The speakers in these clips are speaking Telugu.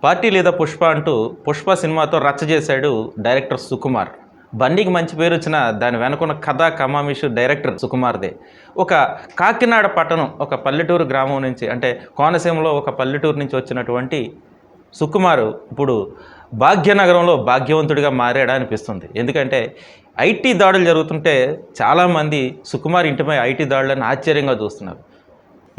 పార్టీ లేదా పుష్ప అంటూ పుష్ప సినిమాతో రచ్చ చేశాడు డైరెక్టర్ సుకుమార్. బండికి మంచి పేరు వచ్చిన దాని వెనుకున్న కథా కమామిషు డైరెక్టర్ సుకుమార్దే. ఒక కాకినాడ పట్టణం, ఒక పల్లెటూరు గ్రామం నుంచి, అంటే కోనసీమలో ఒక పల్లెటూరు నుంచి వచ్చినటువంటి సుకుమారు ఇప్పుడు భాగ్యనగరంలో భాగ్యవంతుడిగా మారాడా అనిపిస్తుంది. ఎందుకంటే ఐటీ దాడులు జరుగుతుంటే చాలామంది సుకుమార్ ఇంటిపై ఐటీ దాడులను ఆశ్చర్యంగా చూస్తున్నారు.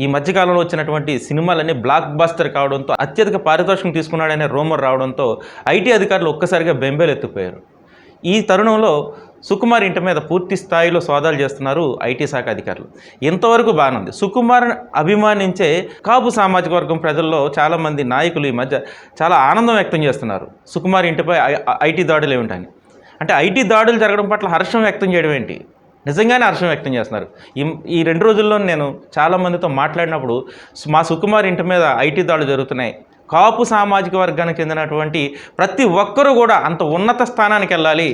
ఈ మధ్యకాలంలో వచ్చినటువంటి సినిమాలన్నీ బ్లాక్ బస్టర్ కావడంతో, అత్యధిక పారితోషికం తీసుకున్నాడనే రూమర్ రావడంతో ఐటీ అధికారులు ఒక్కసారిగా బెంబేలు ఎత్తిపోయారు. ఈ తరుణంలో సుకుమార్ ఇంటి మీద పూర్తి స్థాయిలో సోదాలు చేస్తున్నారు ఐటీ శాఖ అధికారులు. ఇంతవరకు బాగానే ఉంది. సుకుమార్ అభిమానించే కాపు సామాజిక వర్గం ప్రజల్లో చాలామంది నాయకులు ఈ మధ్య చాలా ఆనందం వ్యక్తం చేస్తున్నారు. సుకుమార్ ఇంటిపై ఐటీ దాడులు ఏమిటని. అంటే ఐటీ దాడులు జరగడం పట్ల హర్షం వ్యక్తం చేయడం ఏంటి, నిజంగానే హర్షం వ్యక్తం చేస్తున్నారు. ఈ 2 రోజుల్లో నేను చాలామందితో మాట్లాడినప్పుడు మా సుకుమార్ ఇంటి మీద ఐటీ దాడులు జరుగుతున్నాయి, కాపు సామాజిక వర్గానికి చెందినటువంటి ప్రతి ఒక్కరూ కూడా అంత ఉన్నత స్థానానికి వెళ్ళాలి,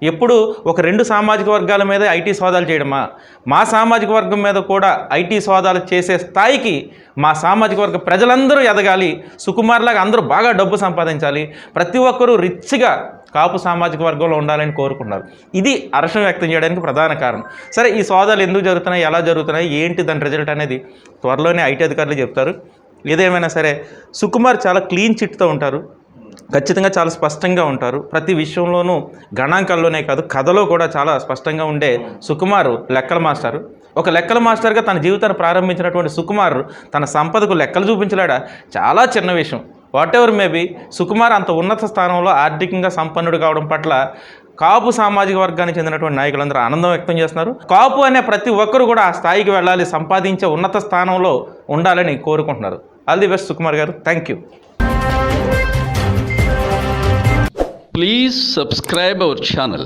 ఎప్పుడు ఒక 2 సామాజిక వర్గాల మీద ఐటీ సోదాలు చేయడమా, మా సామాజిక వర్గం మీద కూడా ఐటీ సోదాలు చేసే స్థాయికి మా సామాజిక వర్గ ప్రజలందరూ ఎదగాలి, సుకుమార్లాగా అందరూ బాగా డబ్బు సంపాదించాలి, ప్రతి ఒక్కరూ రిచ్గా కాపు సామాజిక వర్గంలో ఉండాలని కోరుకున్నారు. ఇది హర్షం వ్యక్తం చేయడానికి ప్రధాన కారణం. సరే, ఈ సోదాలు ఎందుకు జరుగుతున్నాయి, ఎలా జరుగుతున్నాయి, ఏంటి దాని రిజల్ట్ అనేది త్వరలోనే ఐటీ అధికారులు చెప్తారు. ఏదేమైనా సరే సుకుమార్ చాలా క్లీన్ చిట్తో ఉంటారు, ఖచ్చితంగా చాలా స్పష్టంగా ఉంటారు. ప్రతి విషయంలోనూ గణాంకాల్లోనే కాదు, కథలో కూడా చాలా స్పష్టంగా ఉండే సుకుమార్ లెక్కల మాస్టర్. ఒక లెక్కల మాస్టర్గా తన జీవితాన్ని ప్రారంభించినటువంటి సుకుమార్ తన సంపదకు లెక్కలు చూపించలేడా, చాలా చిన్న విషయం. వాట్ ఎవర్ మేబీ, సుకుమార్ అంత ఉన్నత స్థానంలో ఆర్థికంగా సంపన్నుడు కావడం పట్ల కాపు సామాజిక వర్గానికి చెందినటువంటి నాయకులందరూ ఆనందం వ్యక్తం చేస్తున్నారు. కాపు అనే ప్రతి ఒక్కరు కూడా ఆ స్థాయికి వెళ్ళాలి, సంపాదించే ఉన్నత స్థానంలో ఉండాలని కోరుకుంటున్నారు. ఆల్ ది బెస్ట్ సుకుమార్ గారు. Thank you. Please subscribe our channel